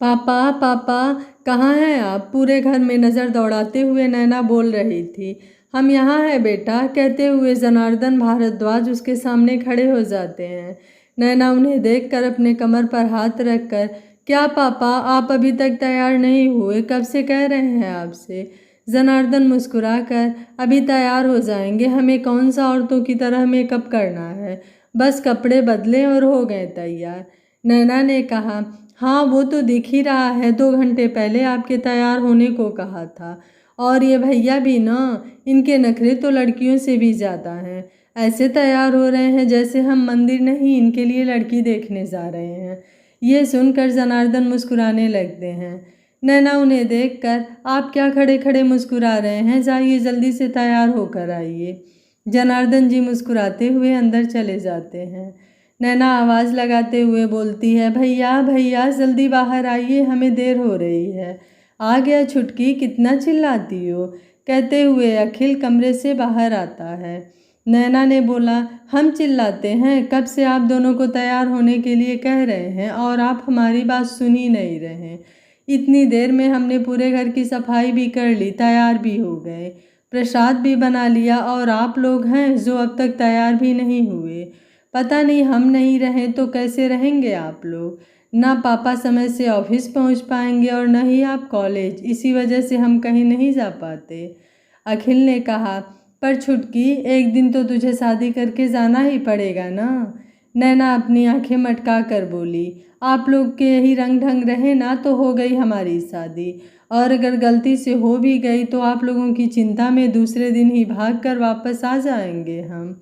पापा पापा, कहाँ हैं आप? पूरे घर में नज़र दौड़ाते हुए नैना बोल रही थी। हम यहाँ हैं बेटा, कहते हुए जनार्दन भारद्वाज उसके सामने खड़े हो जाते हैं। नैना उन्हें देखकर अपने कमर पर हाथ रखकर, क्या पापा आप अभी तक तैयार नहीं हुए? कब से कह रहे हैं आपसे। जनार्दन मुस्कुराकर, अभी तैयार हो जाएंगे, हमें कौन सा औरतों की तरह मेकअप करना है, बस कपड़े बदले और हो गए तैयार। नैना ने कहा, हाँ वो तो दिख ही रहा है, 2 घंटे पहले आपके तैयार होने को कहा था। और ये भैया भी ना, इनके नखरे तो लड़कियों से भी ज़्यादा हैं। ऐसे तैयार हो रहे हैं जैसे हम मंदिर नहीं इनके लिए लड़की देखने जा रहे हैं। ये सुनकर जनार्दन मुस्कुराने लगते हैं। नैना उन्हें देखकर, आप क्या खड़े खड़े मुस्कुरा रहे हैं, जाइए जल्दी से तैयार होकर आइए। जनार्दन जी मुस्कुराते हुए अंदर चले जाते हैं। नैना आवाज़ लगाते हुए बोलती है, भैया भैया जल्दी बाहर आइए, हमें देर हो रही है। आ गया छुटकी, कितना चिल्लाती हो, कहते हुए अखिल कमरे से बाहर आता है। नैना ने बोला, हम चिल्लाते हैं? कब से आप दोनों को तैयार होने के लिए कह रहे हैं और आप हमारी बात सुन ही नहीं रहे। इतनी देर में हमने पूरे घर की सफाई भी कर ली, तैयार भी हो गए, प्रसाद भी बना लिया, और आप लोग हैं जो अब तक तैयार भी नहीं हुए। पता नहीं हम नहीं रहें तो कैसे रहेंगे आप लोग। ना पापा समय से ऑफिस पहुंच पाएंगे और न ही आप कॉलेज, इसी वजह से हम कहीं नहीं जा पाते। अखिल ने कहा, पर छुटकी, एक दिन तो तुझे शादी करके जाना ही पड़ेगा ना। नैना अपनी आंखें मटका कर बोली, आप लोग के यही रंग ढंग रहे ना तो हो गई हमारी शादी, और अगर गलती से हो भी गई तो आप लोगों की चिंता में दूसरे दिन ही भाग कर वापस आ जाएंगे हम।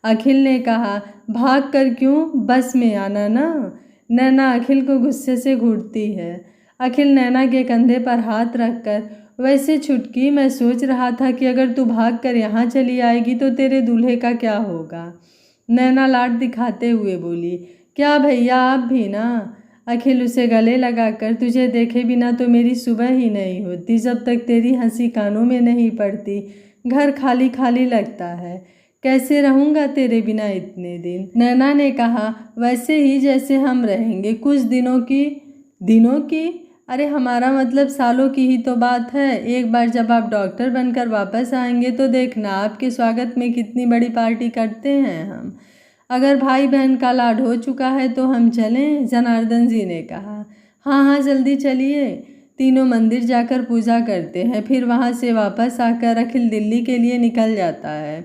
अखिल ने कहा, भाग कर क्यों, बस में आना ना। नैना अखिल को गुस्से से घूरती है। अखिल नैना के कंधे पर हाथ रखकर, वैसे छुटकी, मैं सोच रहा था कि अगर तू भाग कर यहाँ चली आएगी तो तेरे दूल्हे का क्या होगा। नैना लाड दिखाते हुए बोली, क्या भैया आप भी ना। अखिल उसे गले लगाकर, तुझे देखे बिना तो मेरी सुबह ही नहीं होती, जब तक तेरी हंसी कानों में नहीं पड़ती घर खाली खाली लगता है, कैसे रहूँगा तेरे बिना इतने दिन। नैना ने कहा, वैसे ही जैसे हम रहेंगे, कुछ दिनों की, अरे हमारा मतलब सालों की ही तो बात है। एक बार जब आप डॉक्टर बनकर वापस आएंगे तो देखना आपके स्वागत में कितनी बड़ी पार्टी करते हैं हम। अगर भाई बहन का लाड हो चुका है तो हम चलें, जनार्दन जी ने कहा। हाँ हाँ जल्दी चलिए। तीनों मंदिर जाकर पूजा करते हैं, फिर वहाँ से वापस आकर अखिल दिल्ली के लिए निकल जाता है।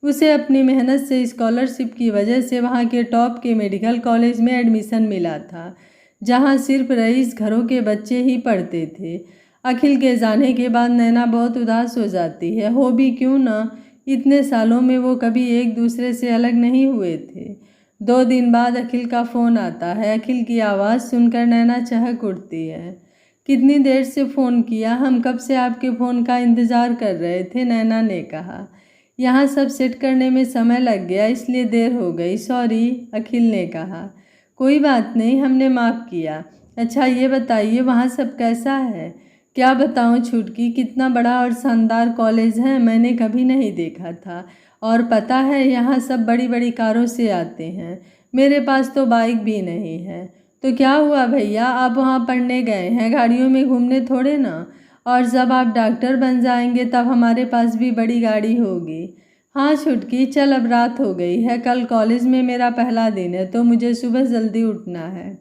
उसे अपनी मेहनत से स्कॉलरशिप की वजह से वहाँ के टॉप के मेडिकल कॉलेज में एडमिशन मिला था, जहाँ सिर्फ रईस घरों के बच्चे ही पढ़ते थे। अखिल के जाने के बाद नैना बहुत उदास हो जाती है, हो भी क्यों न, इतने सालों में वो कभी एक दूसरे से अलग नहीं हुए थे। 2 दिन बाद अखिल का फ़ोन आता है। अखिल की आवाज़ सुनकर नैना चहक उठती है। कितनी देर से फ़ोन किया, हम कब से आपके फ़ोन का इंतज़ार कर रहे थे, नैना ने कहा। यहाँ सब सेट करने में समय लग गया इसलिए देर हो गई, सॉरी, अखिल ने कहा। कोई बात नहीं, हमने माफ़ किया। अच्छा ये बताइए वहाँ सब कैसा है। क्या बताऊँ छुटकी, कितना बड़ा और शानदार कॉलेज है, मैंने कभी नहीं देखा था। और पता है यहाँ सब बड़ी बड़ी कारों से आते हैं, मेरे पास तो बाइक भी नहीं है। तो क्या हुआ भैया, आप वहाँ पढ़ने गए हैं, गाड़ियों में घूमने थोड़े ना। और जब आप डॉक्टर बन जाएंगे तब हमारे पास भी बड़ी गाड़ी होगी। हाँ छुटकी, चल अब रात हो गई है, कल कॉलेज में मेरा पहला दिन है तो मुझे सुबह जल्दी उठना है।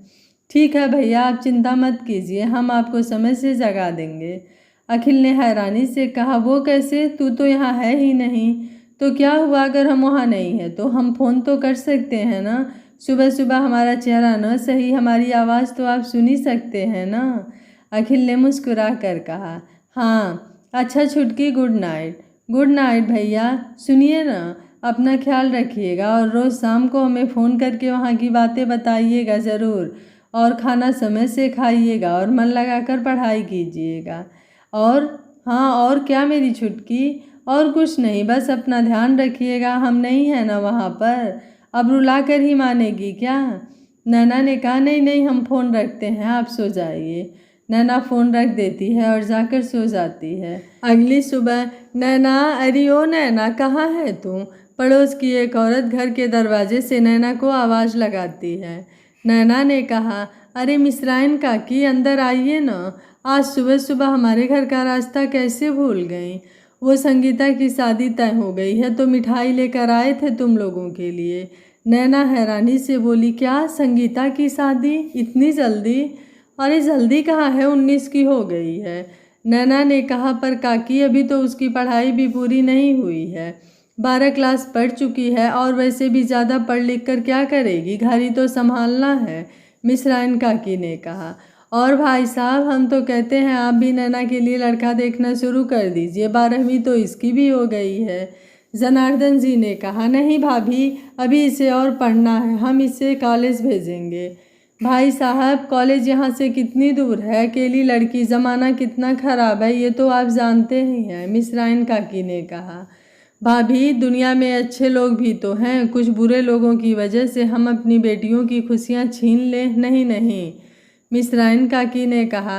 ठीक है भैया, आप चिंता मत कीजिए, हम आपको समय से जगा देंगे। अखिल ने हैरानी से कहा, वो कैसे, तू तो यहाँ है ही नहीं। तो क्या हुआ अगर हम वहाँ नहीं हैं तो हम फ़ोन तो कर सकते हैं ना। सुबह सुबह हमारा चेहरा न सही, हमारी आवाज़ तो आप सुन ही सकते हैं ना। अखिल ने मुस्कुरा कर कहा, हाँ अच्छा छुटकी, गुड नाइट। गुड नाइट भैया। सुनिए ना, अपना ख्याल रखिएगा और रोज़ शाम को हमें फ़ोन करके वहाँ की बातें बताइएगा ज़रूर, और खाना समय से खाइएगा और मन लगाकर पढ़ाई कीजिएगा। और हाँ, और क्या मेरी छुटकी, और कुछ नहीं, बस अपना ध्यान रखिएगा, हम नहीं हैं ना वहाँ पर। अब रुला कर ही मानेगी क्या। नैना ने कहा, नहीं नहीं, हम फ़ोन रखते हैं, आप सो जाइए। नैना फ़ोन रख देती है और जाकर सो जाती है। अगली सुबह, नैना, अरे ओ नैना, कहाँ है तू। पड़ोस की एक औरत घर के दरवाजे से नैना को आवाज़ लगाती है। नैना ने कहा, अरे मिश्राइन काकी, अंदर आइए ना। आज सुबह सुबह हमारे घर का रास्ता कैसे भूल गई? वो संगीता की शादी तय हो गई है तो मिठाई लेकर आए थे तुम लोगों के लिए। नैना हैरानी से बोली, क्या संगीता की शादी इतनी जल्दी? अरे जल्दी कहाँ है, 19 की हो गई है। नैना ने कहा, पर काकी अभी तो उसकी पढ़ाई भी पूरी नहीं हुई है। 12 क्लास पढ़ चुकी है और वैसे भी ज़्यादा पढ़ लिख कर क्या करेगी, घर ही तो संभालना है, मिश्राइन काकी ने कहा। और भाई साहब, हम तो कहते हैं आप भी नैना के लिए लड़का देखना शुरू कर दीजिए, 12वीं तो इसकी भी हो गई है। जनार्दन जी ने कहा, नहीं भाभी, अभी इसे और पढ़ना है, हम इसे कॉलेज भेजेंगे। भाई साहब, कॉलेज यहाँ से कितनी दूर है? अकेली लड़की, ज़माना कितना ख़राब है ये तो आप जानते ही हैं, मिश्राइन काकी ने कहा। भाभी, दुनिया में अच्छे लोग भी तो हैं, कुछ बुरे लोगों की वजह से हम अपनी बेटियों की खुशियाँ छीन लें? नहीं नहीं, मिश्राइन काकी ने कहा।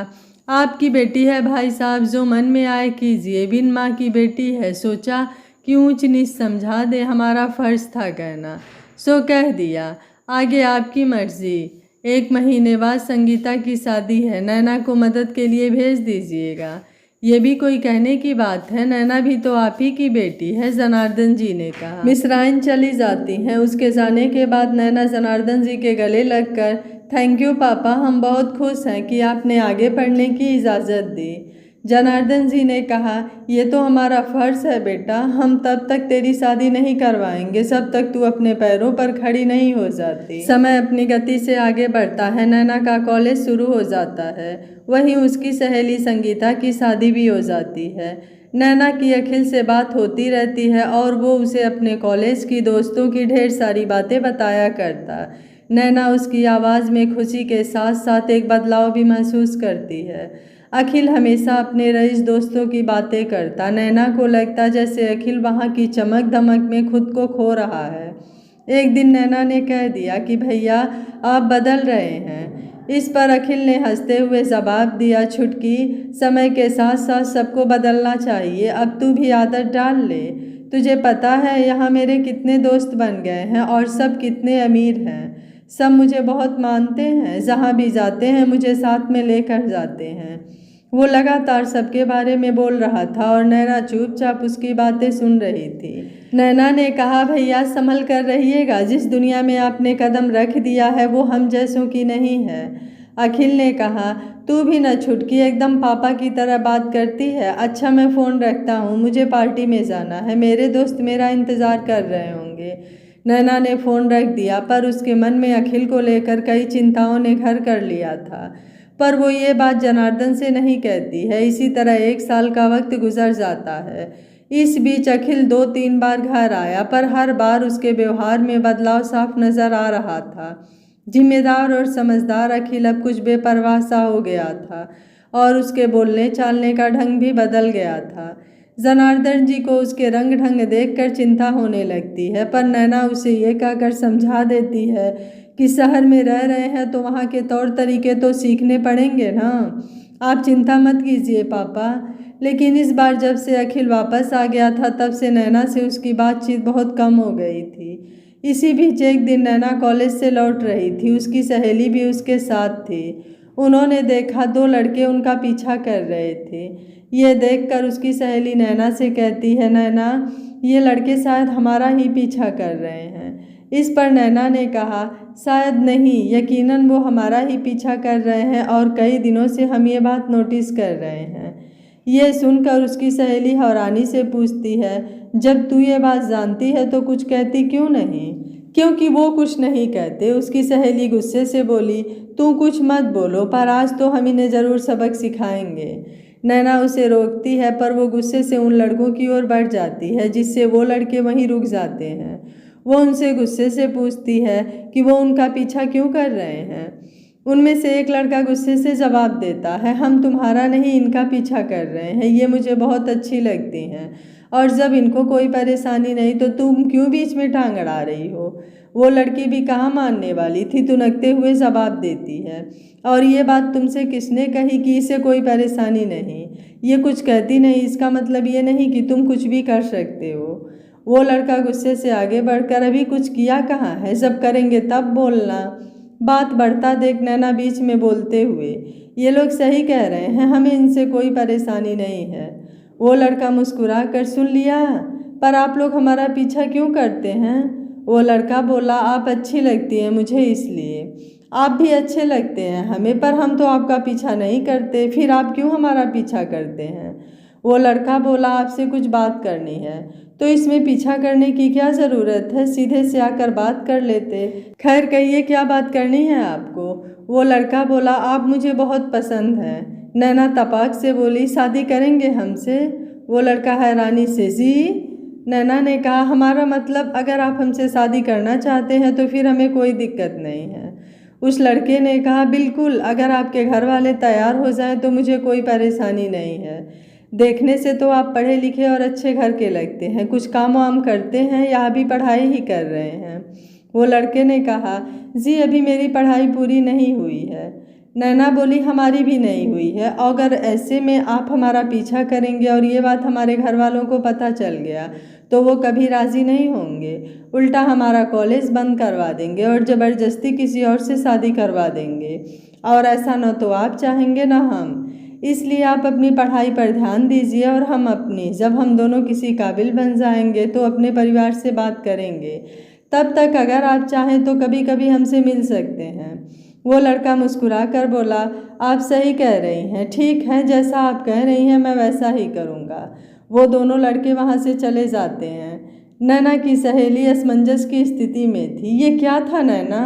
आपकी बेटी है भाई साहब, जो मन में आए कीजिए, बिन माँ की बेटी है, सोचा कि ऊंच नीच समझा दे, हमारा फर्ज था कहना, सो कह दिया, आगे आपकी मर्जी। 1 महीने बाद संगीता की शादी है, नैना को मदद के लिए भेज दीजिएगा। ये भी कोई कहने की बात है, नैना भी तो आप ही की बेटी है, जनार्दन जी ने कहा। मिश्राइन चली जाती हैं। उसके जाने के बाद नैना जनार्दन जी के गले लगकर, थैंक यू पापा, हम बहुत खुश हैं कि आपने आगे पढ़ने की इजाज़त दी। जनार्दन जी ने कहा, ये तो हमारा फ़र्ज़ है बेटा, हम तब तक तेरी शादी नहीं करवाएंगे जब तक तू अपने पैरों पर खड़ी नहीं हो जाती। समय अपनी गति से आगे बढ़ता है। नैना का कॉलेज शुरू हो जाता है, वहीं उसकी सहेली संगीता की शादी भी हो जाती है। नैना की अखिल से बात होती रहती है और वो उसे अपने कॉलेज की दोस्तों की ढेर सारी बातें बताया करता। नैना उसकी आवाज़ में खुशी के साथ साथ एक बदलाव भी महसूस करती है। अखिल हमेशा अपने रईस दोस्तों की बातें करता। नैना को लगता जैसे अखिल वहाँ की चमक धमक में खुद को खो रहा है। एक दिन नैना ने कह दिया कि भैया, आप बदल रहे हैं। इस पर अखिल ने हंसते हुए जवाब दिया, छुटकी, समय के साथ साथ सबको बदलना चाहिए, अब तू भी आदत डाल ले। तुझे पता है यहाँ मेरे कितने दोस्त बन गए हैं और सब कितने अमीर हैं। सब मुझे बहुत मानते हैं, जहाँ भी जाते हैं मुझे साथ में लेकर जाते हैं। वो लगातार सबके बारे में बोल रहा था और नैना चुपचाप उसकी बातें सुन रही थी। नैना ने कहा, भैया संभल कर रहिएगा, जिस दुनिया में आपने कदम रख दिया है वो हम जैसों की नहीं है। अखिल ने कहा, तू भी न छुटकी, एकदम पापा की तरह बात करती है। अच्छा मैं फ़ोन रखता हूँ, मुझे पार्टी में जाना है, मेरे दोस्त मेरा इंतज़ार कर रहे होंगे। नैना ने फ़ोन रख दिया, पर उसके मन में अखिल को लेकर कई चिंताओं ने घर कर लिया था, पर वो ये बात जनार्दन से नहीं कहती है। इसी तरह 1 साल का वक्त गुजर जाता है। इस बीच अखिल 2-3 बार घर आया, पर हर बार उसके व्यवहार में बदलाव साफ नज़र आ रहा था। जिम्मेदार और समझदार अखिल अब कुछ बेपरवाह सा हो गया था और उसके बोलने चालने का ढंग भी बदल गया था। जनार्दन जी को उसके रंग ढंग देखकर चिंता होने लगती है, पर नैना उसे ये कहकर समझा देती है कि शहर में रह रहे हैं तो वहाँ के तौर तरीके तो सीखने पड़ेंगे ना। आप चिंता मत कीजिए पापा। लेकिन इस बार जब से अखिल वापस आ गया था तब से नैना से उसकी बातचीत बहुत कम हो गई थी। इसी बीच एक दिन नैना कॉलेज से लौट रही थी, उसकी सहेली भी उसके साथ थी। उन्होंने देखा 2 लड़के उनका पीछा कर रहे थे। ये देखकर उसकी सहेली नैना से कहती है, नैना, ये लड़के शायद हमारा ही पीछा कर रहे हैं। इस पर नैना ने कहा, शायद नहीं, यकीनन वो हमारा ही पीछा कर रहे हैं और कई दिनों से हम ये बात नोटिस कर रहे हैं। ये सुनकर उसकी सहेली हैरानी से पूछती है, जब तू ये बात जानती है तो कुछ कहती क्यों नहीं? क्योंकि वो कुछ नहीं कहते, उसकी सहेली गुस्से से बोली, तू कुछ मत बोलो, पर आज तो हम इन्हें ज़रूर सबक सिखाएंगे। नैना उसे रोकती है, पर वो गुस्से से उन लड़कों की ओर बढ़ जाती है, जिससे वो लड़के वहीं रुक जाते हैं। वो उनसे गुस्से से पूछती है कि वो उनका पीछा क्यों कर रहे हैं। उनमें से एक लड़का गुस्से से जवाब देता है, हम तुम्हारा नहीं इनका पीछा कर रहे हैं, ये मुझे बहुत अच्छी लगती हैं और जब इनको कोई परेशानी नहीं तो तुम क्यों बीच में टांग अड़ा रही हो। वो लड़की भी कहाँ मानने वाली थी, तुनकते हुए जवाब देती है, और ये बात तुमसे किसने कही कि इसे कोई परेशानी नहीं? ये कुछ कहती नहीं, इसका मतलब ये नहीं कि तुम कुछ भी कर सकते हो। वो लड़का गुस्से से आगे बढ़कर, अभी कुछ किया कहाँ है, जब करेंगे तब बोलना। बात बढ़ता देख नैना बीच में बोलते हुए, ये लोग सही कह रहे हैं, हमें इनसे कोई परेशानी नहीं है। वो लड़का मुस्कुरा कर, सुन लिया, पर आप लोग हमारा पीछा क्यों करते हैं? वो लड़का बोला, आप अच्छी लगती हैं मुझे इसलिए। आप भी अच्छे लगते हैं हमें, पर हम तो आपका पीछा नहीं करते, फिर आप क्यों हमारा पीछा करते हैं? वो लड़का बोला, आपसे कुछ बात करनी है। तो इसमें पीछा करने की क्या ज़रूरत है, सीधे से आकर बात कर लेते। खैर कहिए, क्या बात करनी है आपको? वो लड़का बोला, आप मुझे बहुत पसंद हैं। नैना तपाक से बोली, शादी करेंगे हमसे? वो लड़का हैरानी से, जी? नैना ने कहा, हमारा मतलब अगर आप हमसे शादी करना चाहते हैं तो फिर हमें कोई दिक्कत नहीं है। उस लड़के ने कहा, बिल्कुल, अगर आपके घर वाले तैयार हो जाएं तो मुझे कोई परेशानी नहीं है। देखने से तो आप पढ़े लिखे और अच्छे घर के लगते हैं, कुछ काम वाम करते हैं या अभी पढ़ाई ही कर रहे हैं? वो लड़के ने कहा, जी अभी मेरी पढ़ाई पूरी नहीं हुई है। नैना बोली, हमारी भी नहीं हुई है, अगर ऐसे में आप हमारा पीछा करेंगे और ये बात हमारे घर वालों को पता चल गया तो वो कभी राज़ी नहीं होंगे, उल्टा हमारा कॉलेज बंद करवा देंगे और ज़बरदस्ती किसी और से शादी करवा देंगे। और ऐसा न तो आप चाहेंगे न हम। इसलिए आप अपनी पढ़ाई पर ध्यान दीजिए और हम अपनी। जब हम दोनों किसी काबिल बन जाएंगे तो अपने परिवार से बात करेंगे। तब तक अगर आप चाहें तो कभी कभी हमसे मिल सकते हैं। वो लड़का मुस्कुरा कर बोला, आप सही कह रही हैं, ठीक है, जैसा आप कह रही हैं मैं वैसा ही करूँगा। वो दोनों लड़के वहाँ से चले जाते हैं। नैना की सहेली असमंजस की स्थिति में थी। ये क्या था नैना?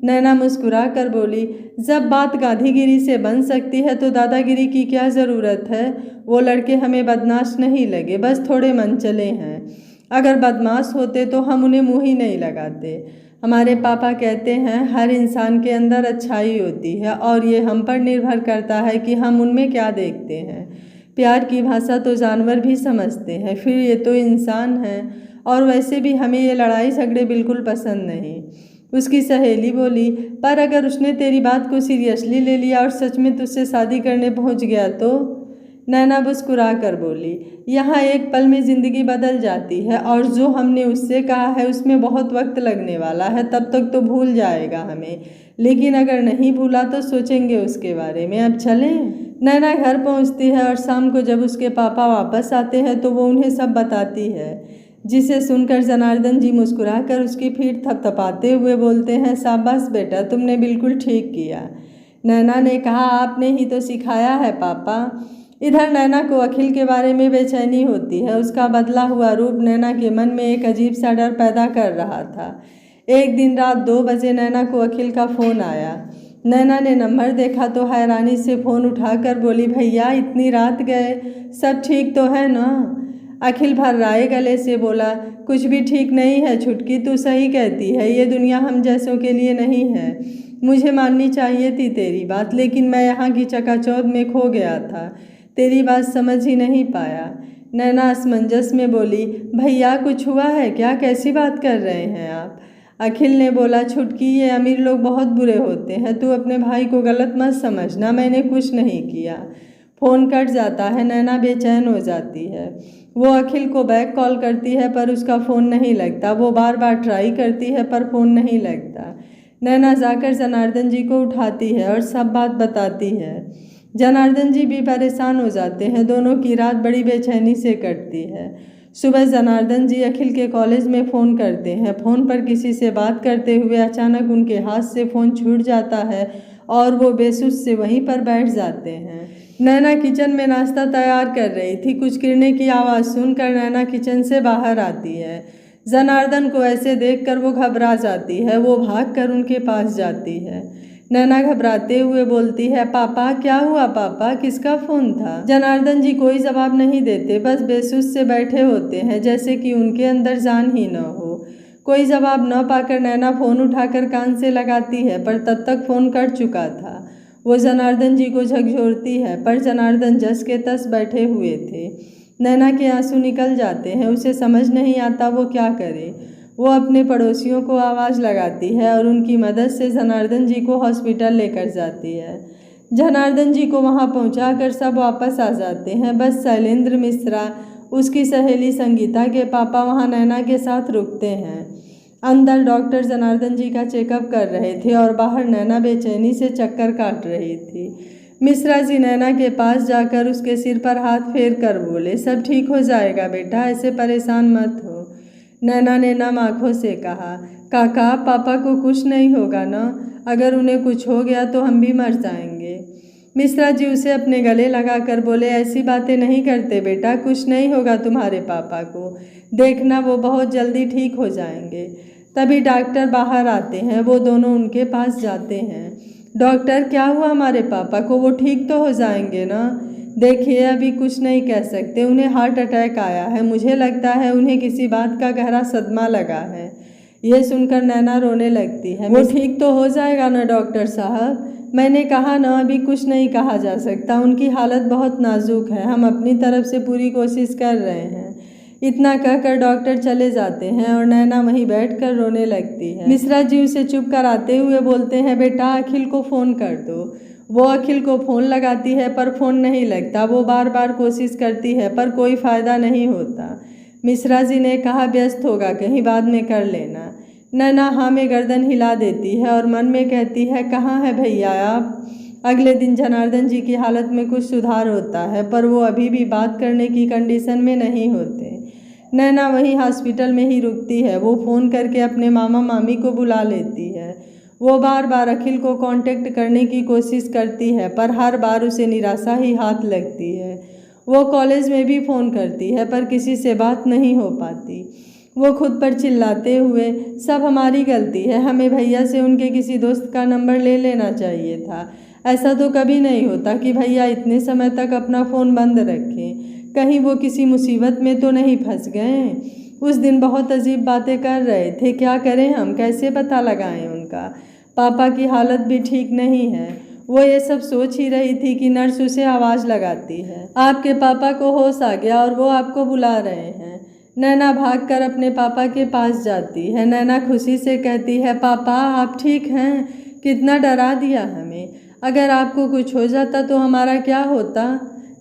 नैना मुस्कुरा कर बोली, जब बात गांधीगिरी से बन सकती है तो दादागिरी की क्या ज़रूरत है? वो लड़के हमें बदमाश नहीं लगे, बस थोड़े मनचले हैं। अगर बदमाश होते तो हम उन्हें मुँह ही नहीं लगाते। हमारे पापा कहते हैं हर इंसान के अंदर अच्छाई होती है और ये हम पर निर्भर करता है कि हम उनमें क्या देखते हैं। प्यार की भाषा तो जानवर भी समझते हैं, फिर ये तो इंसान हैं। और वैसे भी हमें ये लड़ाई झगड़े बिल्कुल पसंद नहीं। उसकी सहेली बोली, पर अगर उसने तेरी बात को सीरियसली ले लिया और सच में तुझसे शादी करने पहुंच गया तो? नैना मुस्कुरा कर बोली, यहाँ एक पल में ज़िंदगी बदल जाती है और जो हमने उससे कहा है उसमें बहुत वक्त लगने वाला है, तब तक तो भूल जाएगा हमें, लेकिन अगर नहीं भूला तो सोचेंगे उसके बारे में। अब चलें? नैना घर पहुँचती है और शाम को जब उसके पापा वापस आते हैं तो वो उन्हें सब बताती है, जिसे सुनकर जनार्दन जी मुस्कुराकर उसकी पीठ थपथपाते हुए बोलते हैं, शाबाश बेटा, तुमने बिल्कुल ठीक किया। नैना ने कहा, आपने ही तो सिखाया है पापा। इधर नैना को अखिल के बारे में बेचैनी होती है। उसका बदला हुआ रूप नैना के मन में एक अजीब सा डर पैदा कर रहा था। एक दिन रात 2 बजे नैना को अखिल का फ़ोन आया। नैना ने नंबर देखा तो हैरानी से फ़ोन उठाकर बोली, भैया इतनी रात गए, सब ठीक तो है ना? अखिल भर्राए गले से बोला, कुछ भी ठीक नहीं है छुटकी, तू सही कहती है, ये दुनिया हम जैसों के लिए नहीं है। मुझे माननी चाहिए थी तेरी बात, लेकिन मैं यहाँ की चकाचौंध में खो गया था, तेरी बात समझ ही नहीं पाया। नैना असमंजस में बोली, भैया कुछ हुआ है क्या? कैसी बात कर रहे हैं आप? अखिल ने बोला, छुटकी, ये अमीर लोग बहुत बुरे होते हैं, तू अपने भाई को गलत मत समझना, मैंने कुछ नहीं किया। फ़ोन कट जाता है। नैना बेचैन हो जाती है। वो अखिल को बैक कॉल करती है पर उसका फ़ोन नहीं लगता। वो बार बार ट्राई करती है पर फ़ोन नहीं लगता। नैना जाकर जनार्दन जी को उठाती है और सब बात बताती है। जनार्दन जी भी परेशान हो जाते हैं। दोनों की रात बड़ी बेचैनी से कटती है। सुबह जनार्दन जी अखिल के कॉलेज में फ़ोन करते हैं। फ़ोन पर किसी से बात करते हुए अचानक उनके हाथ से फ़ोन छूट जाता है और वो बेसुध से वहीं पर बैठ जाते हैं। नैना किचन में नाश्ता तैयार कर रही थी। कुछ गिरने की आवाज़ सुनकर नैना किचन से बाहर आती है। जनार्दन को ऐसे देखकर वो घबरा जाती है। वो भागकर उनके पास जाती है। नैना घबराते हुए बोलती है, पापा क्या हुआ? पापा किसका फ़ोन था? जनार्दन जी कोई जवाब नहीं देते, बस बेसुध से बैठे होते हैं जैसे कि उनके अंदर जान ही न हो। कोई जवाब न पाकर नैना फ़ोन उठाकर कान से लगाती है पर तब तक फ़ोन कट चुका था। वो जनार्दन जी को झकझोरती है पर जनार्दन जस के तस बैठे हुए थे। नैना के आंसू निकल जाते हैं। उसे समझ नहीं आता वो क्या करे। वो अपने पड़ोसियों को आवाज़ लगाती है और उनकी मदद से जनार्दन जी को हॉस्पिटल लेकर जाती है। जनार्दन जी को वहाँ पहुँचाकर सब वापस आ जाते हैं। बस शैलेंद्र मिश्रा, उसकी सहेली संगीता के पापा वहाँ नैना के साथ रुकते हैं। अंदर डॉक्टर जनार्दन जी का चेकअप कर रहे थे और बाहर नैना बेचैनी से चक्कर काट रही थी। मिश्रा जी नैना के पास जाकर उसके सिर पर हाथ फेर कर बोले, सब ठीक हो जाएगा बेटा, ऐसे परेशान मत हो। नैना ने नम आँखों से कहा, काका पापा को कुछ नहीं होगा ना, अगर उन्हें कुछ हो गया तो हम भी मर जाएंगे। मिश्रा जी उसे अपने गले लगाकर बोले, ऐसी बातें नहीं करते बेटा, कुछ नहीं होगा तुम्हारे पापा को, देखना वो बहुत जल्दी ठीक हो जाएंगे। तभी डॉक्टर बाहर आते हैं, वो दोनों उनके पास जाते हैं। डॉक्टर क्या हुआ हमारे पापा को, वो ठीक तो हो जाएंगे ना? देखिए अभी कुछ नहीं कह सकते, उन्हें हार्ट अटैक आया है, मुझे लगता है उन्हें किसी बात का गहरा सदमा लगा है। ये सुनकर नैना रोने लगती है। वो ठीक तो हो जाएगा ना डॉक्टर साहब? मैंने कहा ना अभी कुछ नहीं कहा जा सकता, उनकी हालत बहुत नाजुक है, हम अपनी तरफ से पूरी कोशिश कर रहे हैं। इतना कहकर डॉक्टर चले जाते हैं और नैना वहीं बैठकर रोने लगती है। मिश्रा जी उसे चुप कराते हुए बोलते हैं, बेटा अखिल को फ़ोन कर दो। वो अखिल को फ़ोन लगाती है पर फ़ोन नहीं लगता, वो बार बार कोशिश करती है पर कोई फ़ायदा नहीं होता। मिश्रा जी ने कहा, व्यस्त होगा कहीं, बाद में कर लेना। नैना हाँ में गर्दन हिला देती है और मन में कहती है, कहाँ है भैया आप? अगले दिन जनार्दन जी की हालत में कुछ सुधार होता है पर वो अभी भी बात करने की कंडीशन में नहीं होते। नैना वहीं हॉस्पिटल में ही रुकती है। वो फ़ोन करके अपने मामा मामी को बुला लेती है। वो बार बार अखिल को कांटेक्ट करने की कोशिश करती है पर हर बार उसे निराशा ही हाथ लगती है। वो कॉलेज में भी फ़ोन करती है पर किसी से बात नहीं हो पाती। वो खुद पर चिल्लाते हुए, सब हमारी गलती है, हमें भैया से उनके किसी दोस्त का नंबर ले लेना चाहिए था। ऐसा तो कभी नहीं होता कि भैया इतने समय तक अपना फ़ोन बंद रखें, कहीं वो किसी मुसीबत में तो नहीं फंस गए। उस दिन बहुत अजीब बातें कर रहे थे, क्या करें हम, कैसे पता लगाएं उनका? पापा की हालत भी ठीक नहीं है। वो ये सब सोच ही रही थी कि नर्स उसे आवाज़ लगाती है, आपके पापा को होश आ गया और वो आपको बुला रहे हैं। नैना भागकर अपने पापा के पास जाती है। नैना खुशी से कहती है, पापा आप ठीक हैं? कितना डरा दिया हमें, अगर आपको कुछ हो जाता तो हमारा क्या होता?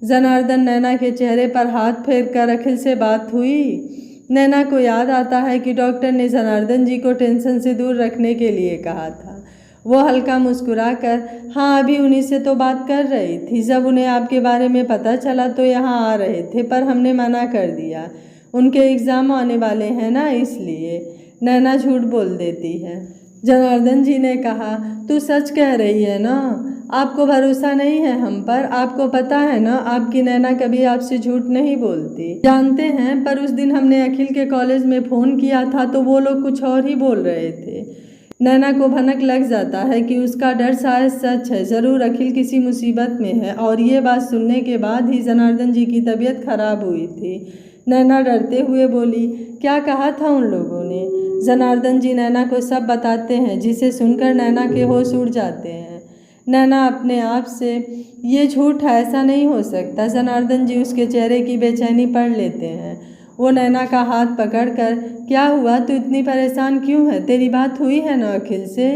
जनार्दन नैना के चेहरे पर हाथ फेर कर अखिल से बात हुई। नैना को याद आता है कि डॉक्टर ने जनार्दन जी को टेंशन से दूर रखने के लिए कहा था। वो हल्का मुस्कुराकर, हाँ अभी उन्हीं से तो बात कर रही थी, जब उन्हें आपके बारे में पता चला तो यहाँ आ रहे थे पर हमने मना कर दिया, उनके एग्ज़ाम आने वाले हैं ना इसलिए। नैना झूठ बोल देती है। जनार्दन जी ने कहा, तू सच कह रही है ना, आपको भरोसा नहीं है हम पर? आपको पता है ना आपकी नैना कभी आपसे झूठ नहीं बोलती। जानते हैं, पर उस दिन हमने अखिल के कॉलेज में फ़ोन किया था तो वो लोग कुछ और ही बोल रहे थे। नैना को भनक लग जाता है कि उसका डर शायद सच है, ज़रूर अखिल किसी मुसीबत में है। और ये बात सुनने के बाद ही जनार्दन जी की तबीयत खराब हुई थी। नैना डरते हुए बोली, क्या कहा था उन लोगों ने? जनार्दन जी नैना को सब बताते हैं, जिसे सुनकर नैना के होश उड़ जाते हैं। नैना अपने आप से, ये झूठ है, ऐसा नहीं हो सकता। जनार्दन जी उसके चेहरे की बेचैनी पढ़ लेते हैं। वो नैना का हाथ पकड़कर, क्या हुआ, तू इतनी परेशान क्यों है, तेरी बात हुई है ना अखिल से?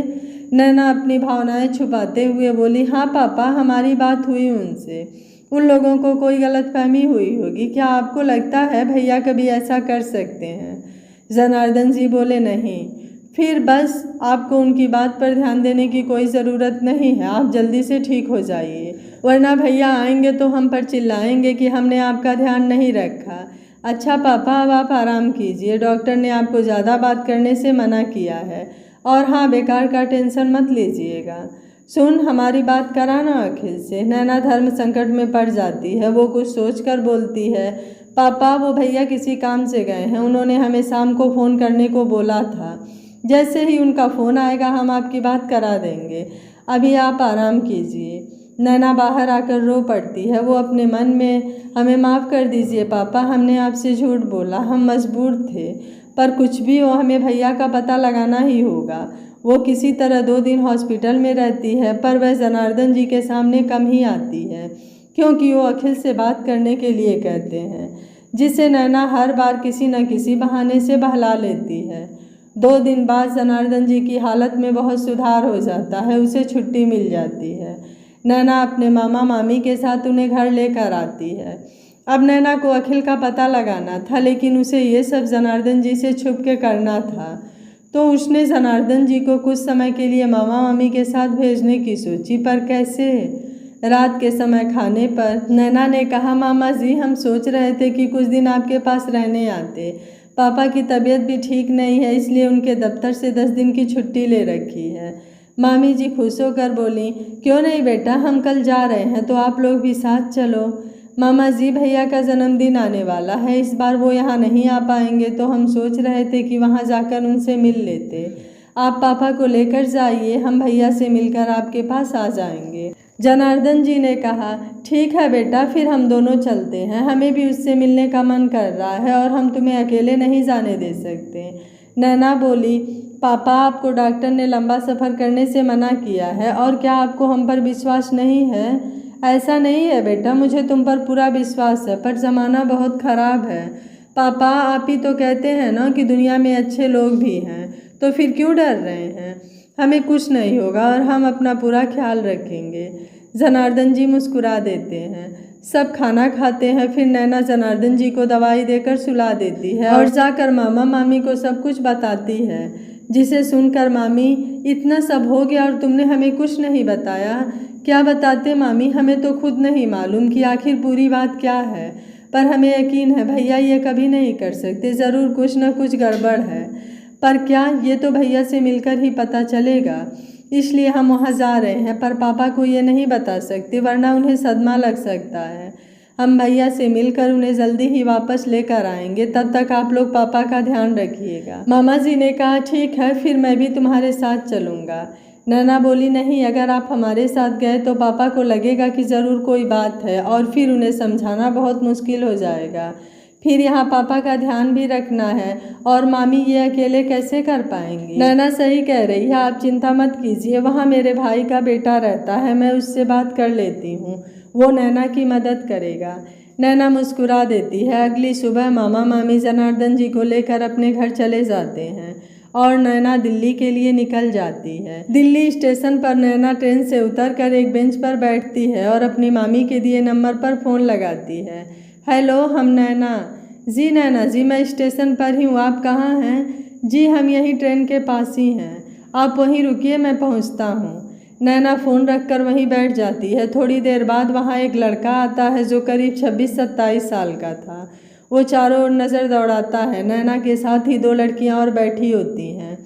नैना अपनी भावनाएं छुपाते हुए बोली, हाँ पापा हमारी बात हुई उनसे, उन लोगों को कोई गलतफहमी हुई होगी। क्या आपको लगता है भैया कभी ऐसा कर सकते हैं? जनार्दन जी बोले, नहीं। फिर बस आपको उनकी बात पर ध्यान देने की कोई ज़रूरत नहीं है, आप जल्दी से ठीक हो जाइए, वरना भैया आएंगे तो हम पर चिल्लाएंगे कि हमने आपका ध्यान नहीं रखा। अच्छा पापा अब आप आराम कीजिए, डॉक्टर ने आपको ज़्यादा बात करने से मना किया है। और हाँ, बेकार का टेंशन मत लीजिएगा। सुन, हमारी बात कराना अखिल से। नैना धर्म संकट में पड़ जाती है। वो कुछ सोचकर बोलती है, पापा वो भैया किसी काम से गए हैं, उन्होंने हमें शाम को फ़ोन करने को बोला था, जैसे ही उनका फ़ोन आएगा हम आपकी बात करा देंगे, अभी आप आराम कीजिए। नैना बाहर आकर रो पड़ती है। वो अपने मन में, हमें माफ़ कर दीजिए पापा, हमने आपसे झूठ बोला, हम मजबूर थे, पर कुछ भी हो हमें भैया का पता लगाना ही होगा। वो किसी तरह 2 दिन हॉस्पिटल में रहती है पर वह जनार्दन जी के सामने कम ही आती है, क्योंकि वो अखिल से बात करने के लिए कहते हैं, जिसे नैना हर बार किसी न किसी बहाने से बहला लेती है। 2 दिन बाद जनार्दन जी की हालत में बहुत सुधार हो जाता है, उसे छुट्टी मिल जाती है। नैना अपने मामा मामी के साथ उन्हें घर लेकर आती है। अब नैना को अखिल का पता लगाना था, लेकिन उसे ये सब जनार्दन जी से छुप के करना था। तो उसने जनार्दन जी को कुछ समय के लिए मामा मामी के साथ भेजने की सोची, पर कैसे? रात के समय खाने पर नैना ने कहा, मामा जी हम सोच रहे थे कि कुछ दिन आपके पास रहने आते। पापा की तबीयत भी ठीक नहीं है, इसलिए उनके दफ्तर से 10 दिन की छुट्टी ले रखी है। मामी जी खुश होकर बोली, क्यों नहीं बेटा, हम कल जा रहे हैं तो आप लोग भी साथ चलो। मामा जी भैया का जन्मदिन आने वाला है, इस बार वो यहाँ नहीं आ पाएंगे, तो हम सोच रहे थे कि वहाँ जाकर उनसे मिल लेते। आप पापा को लेकर जाइए, हम भैया से मिलकर आपके पास आ जाएंगे। जनार्दन जी ने कहा, ठीक है बेटा, फिर हम दोनों चलते हैं, हमें भी उससे मिलने का मन कर रहा है और हम तुम्हें अकेले नहीं जाने दे सकते। नैना बोली, पापा आपको डॉक्टर ने लंबा सफ़र करने से मना किया है, और क्या आपको हम पर विश्वास नहीं है? ऐसा नहीं है बेटा, मुझे तुम पर पूरा विश्वास है, पर ज़माना बहुत ख़राब है। पापा आप ही तो कहते हैं ना कि दुनिया में अच्छे लोग भी हैं, तो फिर क्यों डर रहे हैं? हमें कुछ नहीं होगा और हम अपना पूरा ख्याल रखेंगे। जनार्दन जी मुस्कुरा देते हैं। सब खाना खाते हैं, फिर नैना जनार्दन जी को दवाई देकर सुला देती है और जाकर मामा मामी को सब कुछ बताती है, जिसे सुनकर मामी, इतना सब हो गया और तुमने हमें कुछ नहीं बताया? क्या बताते मामी, हमें तो खुद नहीं मालूम कि आखिर पूरी बात क्या है, पर हमें यकीन है भैया ये कभी नहीं कर सकते, ज़रूर कुछ न कुछ गड़बड़ है। पर क्या, ये तो भैया से मिलकर ही पता चलेगा, इसलिए हम वहाँ जा रहे हैं, पर पापा को ये नहीं बता सकते वरना उन्हें सदमा लग सकता है। हम भैया से मिलकर उन्हें जल्दी ही वापस लेकर आएंगे, तब तक आप लोग पापा का ध्यान रखिएगा। मामा जी ने कहा, ठीक है, फिर मैं भी तुम्हारे साथ चलूँगा। नैना बोली, नहीं, अगर आप हमारे साथ गए तो पापा को लगेगा कि ज़रूर कोई बात है और फिर उन्हें समझाना बहुत मुश्किल हो जाएगा। फिर यहाँ पापा का ध्यान भी रखना है और मामी ये अकेले कैसे कर पाएंगी? नैना सही कह रही है, आप चिंता मत कीजिए, वहाँ मेरे भाई का बेटा रहता है, मैं उससे बात कर लेती हूँ, वो नैना की मदद करेगा। नैना मुस्कुरा देती है। अगली सुबह मामा मामी जनार्दन जी को लेकर अपने घर चले जाते हैं और नैना दिल्ली के लिए निकल जाती है। दिल्ली स्टेशन पर नैना ट्रेन से उतरकर एक बेंच पर बैठती है और अपनी मामी के दिए नंबर पर फ़ोन लगाती है। हेलो, हम नैना। जी नैना जी, मैं स्टेशन पर ही हूँ, आप कहाँ हैं? जी हम यहीं ट्रेन के पास ही हैं, आप वहीं रुकिए, मैं पहुँचता हूँ। नैना फ़ोन रखकर वहीं बैठ जाती है। थोड़ी देर बाद वहाँ एक लड़का आता है जो करीब 26-27 साल का था। वो चारों ओर नज़र दौड़ाता है। नैना के साथ ही 2 लड़कियाँ और बैठी होती हैं।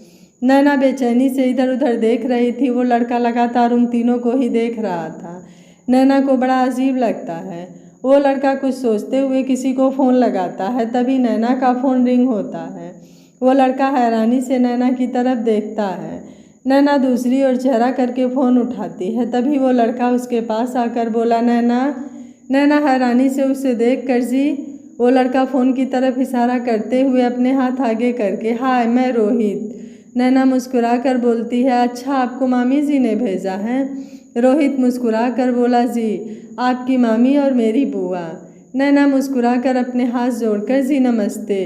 नैना बेचैनी से इधर उधर देख रही थी। वो लड़का लगातार उन तीनों को ही देख रहा था। नैना को बड़ा अजीब लगता है। वो लड़का कुछ सोचते हुए किसी को फ़ोन लगाता है। तभी नैना का फ़ोन रिंग होता है। वो लड़का हैरानी से नैना की तरफ देखता है। नैना दूसरी ओर चेहरा करके फ़ोन उठाती है। तभी वो लड़का उसके पास आकर बोला, नैना। नैना हैरानी से उसे देख कर, जी। वो लड़का फ़ोन की तरफ इशारा करते हुए अपने हाथ आगे करके, हाय मैं रोहित। नैना मुस्कुरा कर बोलती है, अच्छा आपको मामी जी ने भेजा है? रोहित मुस्कुरा कर बोला, जी आपकी मामी और मेरी बुआ। नैना मुस्कुरा कर अपने हाथ जोड़कर, जी नमस्ते।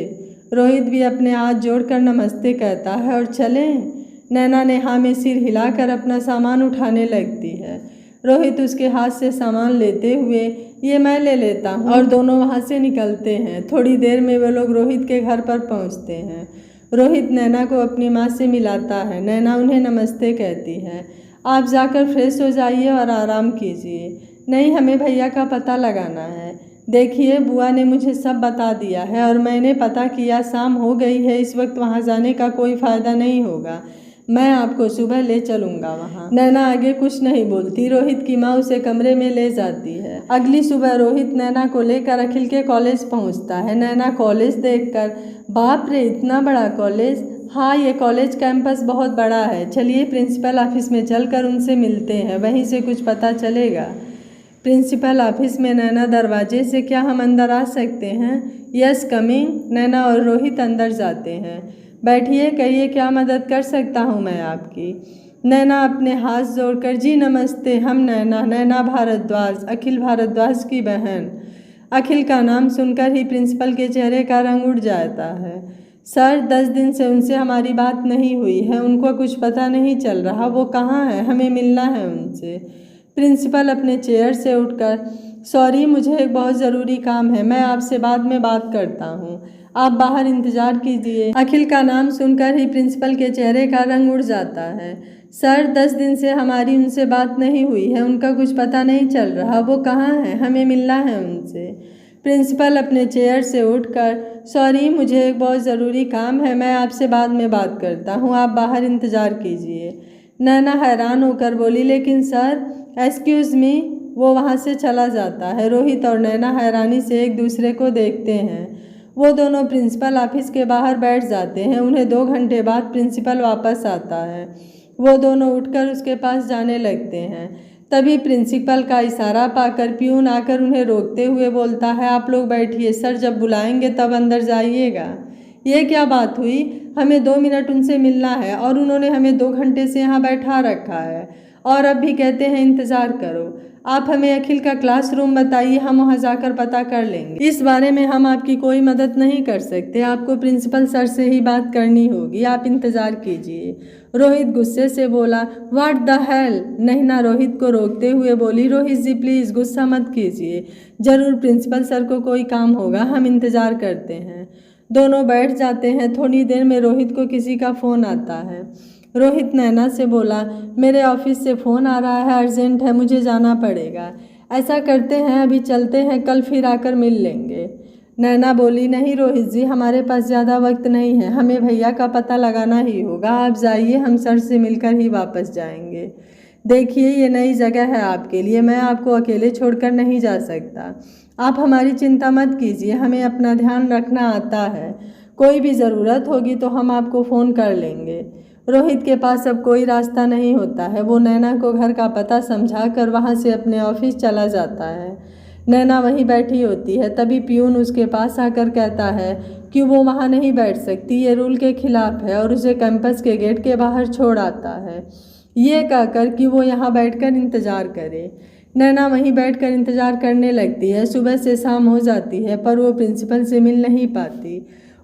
रोहित भी अपने हाथ जोड़कर नमस्ते कहता है और चलें। नैना ने हाँ में सिर हिलाकर अपना सामान उठाने लगती है। रोहित उसके हाथ से सामान लेते हुए, ये मैं ले लेता हूँ, और दोनों वहाँ से निकलते हैं। थोड़ी देर में वे लोग रोहित के घर पर पहुँचते हैं। रोहित नैना को अपनी माँ से मिलाता है। नैना उन्हें नमस्ते कहती है। आप जाकर फ्रेश हो जाइए और आराम कीजिए। नहीं, हमें भैया का पता लगाना है। देखिए, बुआ ने मुझे सब बता दिया है और मैंने पता किया, शाम हो गई है, इस वक्त वहाँ जाने का कोई फ़ायदा नहीं होगा। मैं आपको सुबह ले चलूँगा वहाँ। नैना आगे कुछ नहीं बोलती। रोहित की माँ उसे कमरे में ले जाती है। अगली सुबह रोहित नैना को लेकर अखिल के कॉलेज पहुँचता है। नैना कॉलेज देखकर, बाप रे, इतना बड़ा कॉलेज। हाँ, ये कॉलेज कैंपस बहुत बड़ा है। चलिए प्रिंसिपल ऑफिस में चलकर उनसे मिलते हैं, वहीं से कुछ पता चलेगा। प्रिंसिपल ऑफिस में नैना दरवाजे से, क्या हम अंदर आ सकते हैं? Yes coming. नैना और रोहित अंदर जाते हैं। बैठिए, कहिए क्या मदद कर सकता हूँ मैं आपकी? नैना अपने हाथ जोड़कर, जी नमस्ते, हम नैना, नैना भारद्वाज, अखिल भारद्वाज की बहन। अखिल का नाम सुनकर ही प्रिंसिपल के चेहरे का रंग उड़ जाता है। सर, 10 दिन से उनसे हमारी बात नहीं हुई है, उनको कुछ पता नहीं चल रहा, वो कहाँ है, हमें मिलना है उनसे। प्रिंसिपल अपने चेयर से उठकर, सॉरी, मुझे एक बहुत ज़रूरी काम है, मैं आपसे बाद में बात करता हूँ। आप बाहर इंतजार कीजिए। अखिल का नाम सुनकर ही प्रिंसिपल के चेहरे का रंग उड़ जाता है। सर, 10 दिन से हमारी उनसे बात नहीं हुई है, उनका कुछ पता नहीं चल रहा। वो कहाँ है? हमें मिलना है उनसे। प्रिंसिपल अपने चेयर से उठकर, सॉरी, मुझे एक बहुत ज़रूरी काम है, मैं आपसे बाद में बात करता हूँ, आप बाहर इंतज़ार कीजिए। नैना हैरान होकर बोली, लेकिन सर, एक्सक्यूज़ मी। वो वहाँ से चला जाता है। रोहित और नैना हैरानी से एक दूसरे को देखते हैं। वो दोनों प्रिंसिपल ऑफिस के बाहर बैठ जाते हैं। उन्हें 2 घंटे बाद प्रिंसिपल वापस आता है। वो दोनों उठकर उसके पास जाने लगते हैं। तभी प्रिंसिपल का इशारा पाकर प्यून आकर उन्हें रोकते हुए बोलता है, आप लोग बैठिए, सर जब बुलाएंगे तब अंदर जाइएगा। ये क्या बात हुई? हमें 2 मिनट उनसे मिलना है और उन्होंने हमें 2 घंटे से यहाँ बैठा रखा है और अब भी कहते हैं इंतज़ार करो। आप हमें अखिल का क्लासरूम बताइए, हम वहाँ जाकर पता कर लेंगे। इस बारे में हम आपकी कोई मदद नहीं कर सकते, आपको प्रिंसिपल सर से ही बात करनी होगी, आप इंतज़ार कीजिए। रोहित गुस्से से बोला, व्हाट द हेल। नैना रोहित को रोकते हुए बोली, रोहित जी प्लीज़ गुस्सा मत कीजिए, ज़रूर प्रिंसिपल सर को कोई काम होगा, हम इंतज़ार करते हैं। दोनों बैठ जाते हैं। थोड़ी देर में रोहित को किसी का फ़ोन आता है। रोहित नैना से बोला, मेरे ऑफिस से फ़ोन आ रहा है, अर्जेंट है, मुझे जाना पड़ेगा। ऐसा करते हैं, अभी चलते हैं, कल फिर आकर मिल लेंगे। नैना बोली, नहीं रोहित जी, हमारे पास ज़्यादा वक्त नहीं है, हमें भैया का पता लगाना ही होगा, आप जाइए, हम सर से मिलकर ही वापस जाएंगे। देखिए, ये नई जगह है आपके लिए, मैं आपको अकेले छोड़कर नहीं जा सकता। आप हमारी चिंता मत कीजिए, हमें अपना ध्यान रखना आता है, कोई भी ज़रूरत होगी तो हम आपको फ़ोन कर लेंगे। रोहित के पास अब कोई रास्ता नहीं होता है। वो नैना को घर का पता समझाकर वहाँ से अपने ऑफिस चला जाता है। नैना वहीं बैठी होती है। तभी प्यून उसके पास आकर कहता है कि वो वहाँ नहीं बैठ सकती, ये रूल के खिलाफ है, और उसे कैंपस के गेट के बाहर छोड़ आता है, ये कहकर कि वो यहाँ बैठकर इंतज़ार करे। नैना वहीं बैठकर इंतज़ार करने लगती है। सुबह से शाम हो जाती है पर वो प्रिंसिपल से मिल नहीं पाती।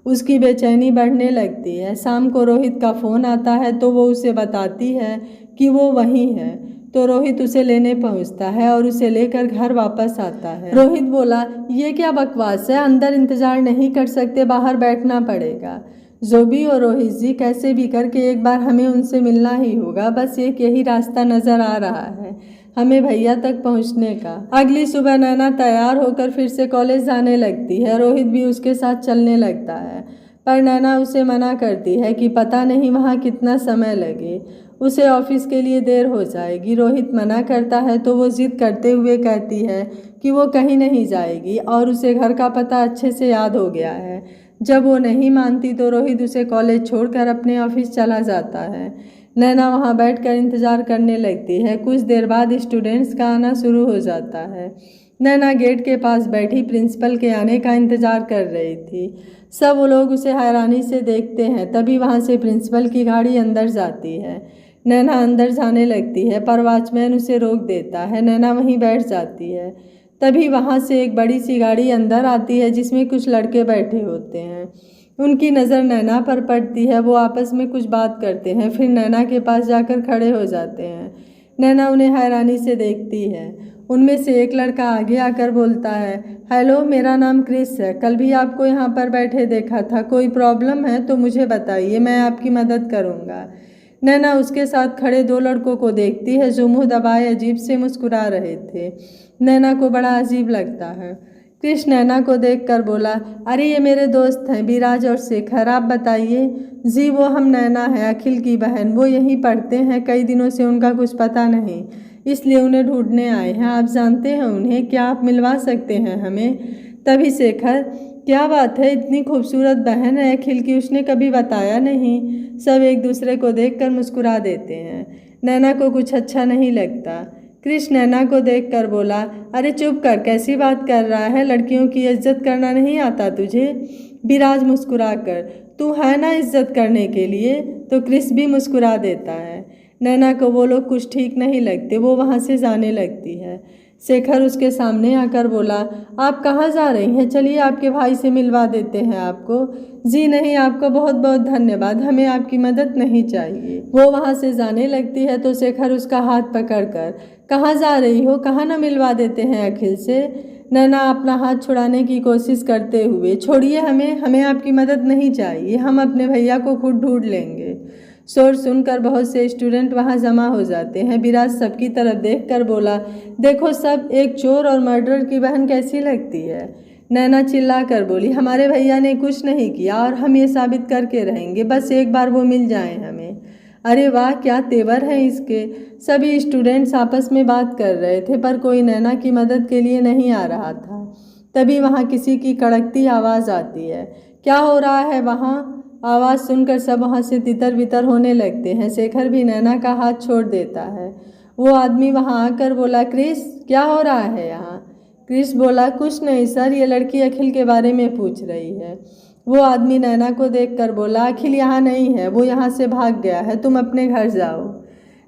उसकी बेचैनी बढ़ने लगती है। शाम को रोहित का फ़ोन आता है तो वो उसे बताती है कि वो वहीं है। तो रोहित उसे लेने पहुंचता है और उसे लेकर घर वापस आता है। रोहित बोला, ये क्या बकवास है, अंदर इंतज़ार नहीं कर सकते, बाहर बैठना पड़ेगा। जोबी और रोहित जी, कैसे भी करके एक बार हमें उनसे मिलना ही होगा, बस एक यही रास्ता नज़र आ रहा है हमें भैया तक पहुंचने का। अगली सुबह नैना तैयार होकर फिर से कॉलेज जाने लगती है। रोहित भी उसके साथ चलने लगता है पर नैना उसे मना करती है कि पता नहीं वहाँ कितना समय लगे, उसे ऑफिस के लिए देर हो जाएगी। रोहित मना करता है तो वो जिद करते हुए कहती है कि वो कहीं नहीं जाएगी और उसे घर का पता अच्छे से याद हो गया है। जब वो नहीं मानती तो रोहित उसे कॉलेज छोड़कर अपने ऑफिस चला जाता है। नैना वहाँ बैठकर इंतज़ार करने लगती है। कुछ देर बाद स्टूडेंट्स का आना शुरू हो जाता है। नैना गेट के पास बैठी प्रिंसिपल के आने का इंतज़ार कर रही थी। सब लोग उसे हैरानी से देखते हैं। तभी वहाँ से प्रिंसिपल की गाड़ी अंदर जाती है। नैना अंदर जाने लगती है पर वॉचमैन उसे रोक देता है। नैना वहीं बैठ जाती है। तभी वहाँ से एक बड़ी सी गाड़ी अंदर आती है जिसमें कुछ लड़के बैठे होते हैं। उनकी नज़र नैना पर पड़ती है। वो आपस में कुछ बात करते हैं, फिर नैना के पास जाकर खड़े हो जाते हैं। नैना उन्हें हैरानी से देखती है। उनमें से एक लड़का आगे आकर बोलता है, हेलो, मेरा नाम क्रिस है, कल भी आपको यहाँ पर बैठे देखा था, कोई प्रॉब्लम है तो मुझे बताइए, मैं आपकी मदद करूँगा। नैना उसके साथ खड़े 2 लड़कों को देखती है जो मुँह दबाए अजीब से मुस्कुरा रहे थे। नैना को बड़ा अजीब लगता है। क्रिश नैना को देखकर बोला, अरे ये मेरे दोस्त हैं विराज और शेखर, आप बताइए। जी, वो हम नैना है, अखिल की बहन, वो यहीं पढ़ते हैं, कई दिनों से उनका कुछ पता नहीं, इसलिए उन्हें ढूंढने आए हैं, आप जानते हैं उन्हें, क्या आप मिलवा सकते हैं हमें? तभी शेखर, क्या बात है, इतनी खूबसूरत बहन है अखिल की, उसने कभी बताया नहीं। सब एक दूसरे को देखकर मुस्कुरा देते हैं। नैना को कुछ अच्छा नहीं लगता। क्रिश नैना को देखकर बोला, अरे चुप कर, कैसी बात कर रहा है, लड़कियों की इज्जत करना नहीं आता तुझे? विराज मुस्कुराकर, तू है ना इज्जत करने के लिए? तो क्रिश भी मुस्कुरा देता है। नैना को वो लोग कुछ ठीक नहीं लगते। वो वहाँ से जाने लगती है। शेखर उसके सामने आकर बोला, आप कहाँ जा रही हैं? चलिए आपके भाई से मिलवा देते हैं आपको। जी नहीं, आपका बहुत बहुत धन्यवाद, हमें आपकी मदद नहीं चाहिए। वो वहाँ से जाने लगती है तो शेखर उसका हाथ पकड़कर, कहाँ जा रही हो, कहाँ ना मिलवा देते हैं अखिल से? नैना अपना हाथ छुड़ाने की कोशिश करते हुए, छोड़िए हमें आपकी मदद नहीं चाहिए, हम अपने भैया को खुद ढूंढ लेंगे। शोर सुनकर बहुत से स्टूडेंट वहां जमा हो जाते हैं। विराज सबकी तरफ देखकर बोला, देखो सब, एक चोर और मर्डरर की बहन कैसी लगती है। नैना चिल्ला कर बोली, हमारे भैया ने कुछ नहीं किया और हम ये साबित करके रहेंगे, बस एक बार वो मिल जाएं हमें। अरे वाह, क्या तेवर है इसके। सभी स्टूडेंट्स आपस में बात कर रहे थे, पर कोई नैना की मदद के लिए नहीं आ रहा था। तभी वहाँ किसी की कड़कती आवाज़ आती है। क्या हो रहा है वहाँ? आवाज़ सुनकर सब वहाँ से तितर बितर होने लगते हैं। शेखर भी नैना का हाथ छोड़ देता है। वो आदमी वहाँ आकर बोला, क्रिस, क्या हो रहा है यहाँ? क्रिस बोला, कुछ नहीं सर, ये लड़की अखिल के बारे में पूछ रही है। वो आदमी नैना को देखकर बोला, अखिल यहाँ नहीं है, वो यहाँ से भाग गया है, तुम अपने घर जाओ।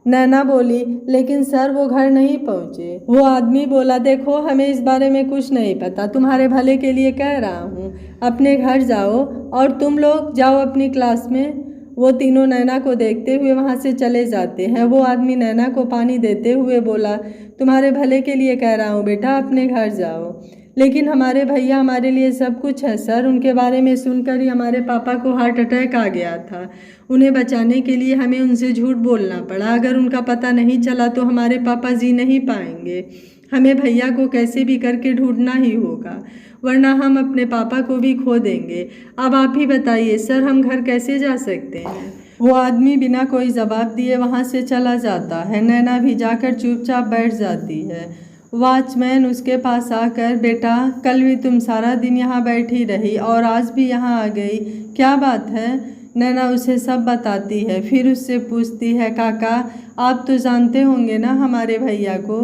नैना बोली, लेकिन सर वो घर नहीं पहुँचे। वो आदमी बोला, देखो हमें इस बारे में कुछ नहीं पता, तुम्हारे भले के लिए कह रहा हूँ, अपने घर जाओ और तुम लोग जाओ अपनी क्लास में। वो तीनों नैना को देखते हुए वहाँ से चले जाते हैं। वो आदमी नैना को पानी देते हुए बोला, तुम्हारे भले के लिए कह रहा हूँ बेटा, अपने घर जाओ। लेकिन हमारे भैया हमारे लिए सब कुछ है सर, उनके बारे में सुनकर ही हमारे पापा को हार्ट अटैक आ गया था। उन्हें बचाने के लिए हमें उनसे झूठ बोलना पड़ा। अगर उनका पता नहीं चला तो हमारे पापा जी नहीं पाएंगे। हमें भैया को कैसे भी करके ढूंढना ही होगा, वरना हम अपने पापा को भी खो देंगे। अब आप ही बताइए सर, हम घर कैसे जा सकते हैं? वो आदमी बिना कोई जवाब दिए वहाँ से चला जाता है। नैना भी जाकर चुपचाप बैठ जाती है। वॉचमैन उसके पास आकर, बेटा कल भी तुम सारा दिन यहाँ बैठी रही और आज भी यहाँ आ गई, क्या बात है? नैना उसे सब बताती है। फिर उससे पूछती है, काका आप तो जानते होंगे ना हमारे भैया को?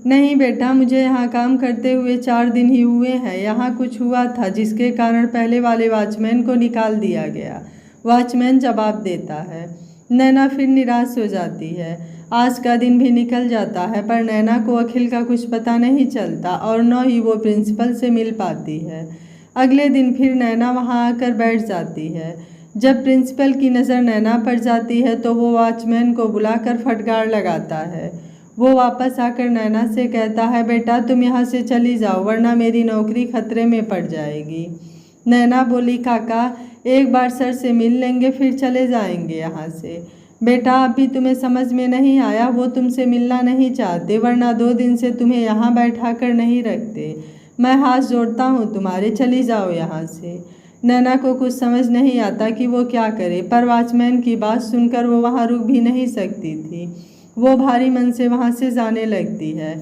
नहीं बेटा, मुझे यहाँ काम करते हुए 4 दिन ही हुए हैं। यहाँ कुछ हुआ था जिसके कारण पहले वाले वॉचमैन को निकाल दिया गया, वॉचमैन जवाब देता है। नैना फिर निराश हो जाती है। आज का दिन भी निकल जाता है, पर नैना को अखिल का कुछ पता नहीं चलता और न ही वो प्रिंसिपल से मिल पाती है। अगले दिन फिर नैना वहाँ आकर बैठ जाती है। जब प्रिंसिपल की नज़र नैना पर जाती है तो वो वॉचमैन को बुलाकर फटकार लगाता है। वो वापस आकर नैना से कहता है, बेटा तुम यहाँ से चली जाओ, वरना मेरी नौकरी खतरे में पड़ जाएगी। नैना बोली, काका एक बार सर से मिल लेंगे फिर चले जाएंगे यहाँ से। बेटा अभी तुम्हें समझ में नहीं आया, वो तुमसे मिलना नहीं चाहते, वरना 2 दिन से तुम्हें यहाँ बैठा कर नहीं रखते। मैं हाथ जोड़ता हूँ तुम्हारे, चली जाओ यहाँ से। नैना को कुछ समझ नहीं आता कि वो क्या करे, पर वॉचमैन की बात सुनकर वो वहाँ रुक भी नहीं सकती थी। वो भारी मन से वहाँ से जाने लगती है।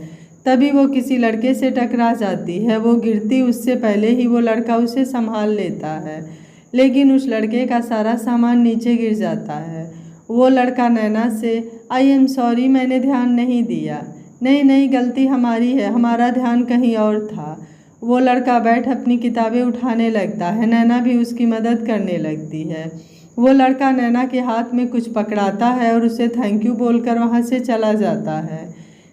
तभी वो किसी लड़के से टकरा जाती है। वो गिरती उससे पहले ही वो लड़का उसे संभाल लेता है, लेकिन उस लड़के का सारा सामान नीचे गिर जाता है। वो लड़का नैना से, आई एम सॉरी, मैंने ध्यान नहीं दिया। नहीं गलती हमारी है, हमारा ध्यान कहीं और था। वो लड़का बैठ अपनी किताबें उठाने लगता है। नैना भी उसकी मदद करने लगती है। वो लड़का नैना के हाथ में कुछ पकड़ाता है और उसे थैंक यू बोलकर वहाँ से चला जाता है।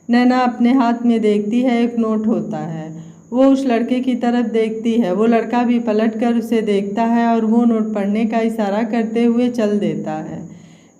नैना अपने हाथ में देखती है, एक नोट होता है। वो उस लड़के की तरफ देखती है। वो लड़का भी पलट कर उसे देखता है और वो नोट पढ़ने का इशारा करते हुए चल देता है।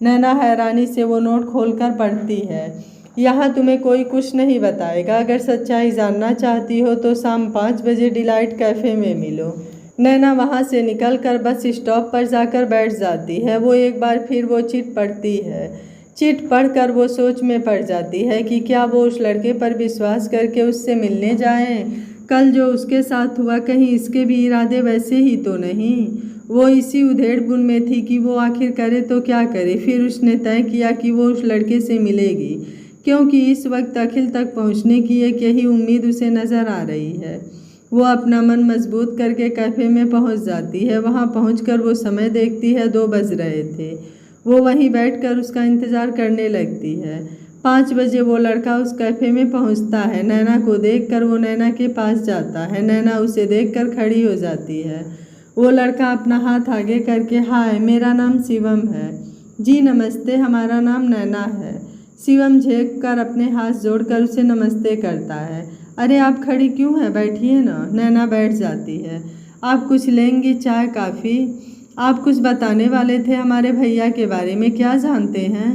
नैना हैरानी से वो नोट खोलकर पढ़ती है। यहाँ तुम्हें कोई कुछ नहीं बताएगा। अगर सच्चाई जानना चाहती हो तो शाम 5 बजे डिलाइट कैफ़े में मिलो। नैना वहाँ से निकलकर बस स्टॉप पर जाकर बैठ जाती है। वो एक बार फिर वो चिट पढ़ती है। चिट पढ़कर वो सोच में पड़ जाती है कि क्या वो उस लड़के पर विश्वास करके उससे मिलने जाएं। कल जो उसके साथ हुआ, कहीं इसके भी इरादे वैसे ही तो नहीं। वो इसी उधेड़ बुन में थी कि वो आखिर करे तो क्या करे। फिर उसने तय किया कि वो उस लड़के से मिलेगी, क्योंकि इस वक्त अखिल तक पहुंचने की एक यही उम्मीद उसे नज़र आ रही है। वो अपना मन मजबूत करके कैफ़े में पहुंच जाती है। वहां पहुंचकर वो समय देखती है, 2 बज रहे थे। वो वहीं बैठकर उसका इंतज़ार करने लगती है। 5 बजे वो लड़का उस कैफ़े में पहुंचता है। नैना को देखकर वो नैना के पास जाता है। नैना उसे देखकर खड़ी हो जाती है। वो लड़का अपना हाथ आगे करके, हाय मेरा नाम शिवम है। जी नमस्ते, हमारा नाम नैना है। शिवम झेक कर अपने हाथ जोड़कर उसे नमस्ते करता है। अरे आप खड़ी क्यों हैं, बैठिए ना। नैना बैठ जाती है। आप कुछ लेंगी, चाय कॉफ़ी? आप कुछ बताने वाले थे हमारे भैया के बारे में, क्या जानते हैं?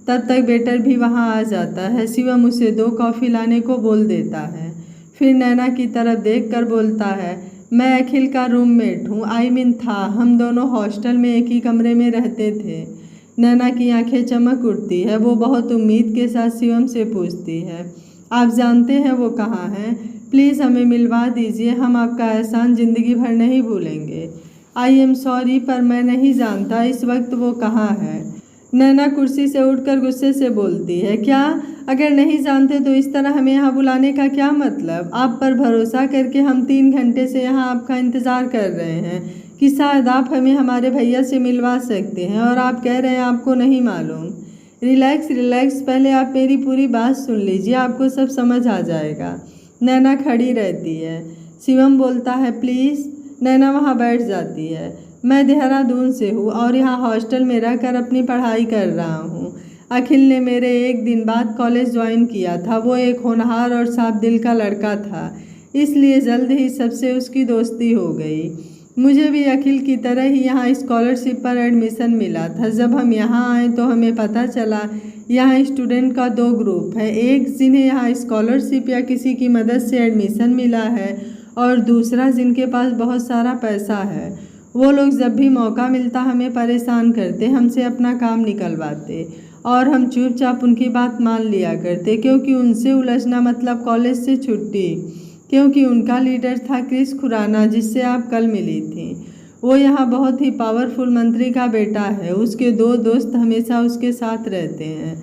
तब तक वेटर भी वहाँ आ जाता है। शिवम उसे 2 कॉफ़ी लाने को बोल देता है। फिर नैना की तरफ देखकर बोलता है, मैं अखिल का रूममेट हूँ, था, हम दोनों हॉस्टल में एक ही कमरे में रहते थे। नैना की आंखें चमक उठती है। वो बहुत उम्मीद के साथ शिवम से पूछती है, आप जानते हैं वो कहाँ हैं? प्लीज़ हमें मिलवा दीजिए, हम आपका एहसान ज़िंदगी भर नहीं भूलेंगे। आई एम सॉरी, पर मैं नहीं जानता इस वक्त वो कहाँ है। नैना कुर्सी से उठकर गुस्से से बोलती है, क्या? अगर नहीं जानते तो इस तरह हमें यहाँ बुलाने का क्या मतलब? आप पर भरोसा करके हम 3 घंटे से यहाँ आपका इंतज़ार कर रहे हैं कि शायद आप हमें हमारे भैया से मिलवा सकते हैं, और आप कह रहे हैं आपको नहीं मालूम। रिलैक्स रिलैक्स, पहले आप मेरी पूरी बात सुन लीजिए, आपको सब समझ आ जाएगा। नैना खड़ी रहती है। शिवम बोलता है, प्लीज़। नैना वहाँ बैठ जाती है। मैं देहरादून से हूँ और यहाँ हॉस्टल में रहकर अपनी पढ़ाई कर रहा हूँ। अखिल ने मेरे 1 दिन बाद कॉलेज ज्वाइन किया था। वो एक होनहार और साफ दिल का लड़का था, इसलिए जल्द ही सबसे उसकी दोस्ती हो गई। मुझे भी अखिल की तरह ही यहाँ स्कॉलरशिप पर एडमिशन मिला था। जब हम यहाँ आए तो हमें पता चला यहाँ स्टूडेंट का 2 ग्रुप है, एक जिन्हें यहाँ स्कॉलरशिप या किसी की मदद से एडमिशन मिला है, और दूसरा जिनके पास बहुत सारा पैसा है। वो लोग जब भी मौका मिलता हमें परेशान करते, हमसे अपना काम निकलवाते, और हम चुपचाप उनकी बात मान लिया करते, क्योंकि उनसे उलझना मतलब कॉलेज से छुट्टी। क्योंकि उनका लीडर था क्रिस खुराना, जिससे आप कल मिली थी। वो यहाँ बहुत ही पावरफुल मंत्री का बेटा है। उसके 2 दोस्त हमेशा उसके साथ रहते हैं।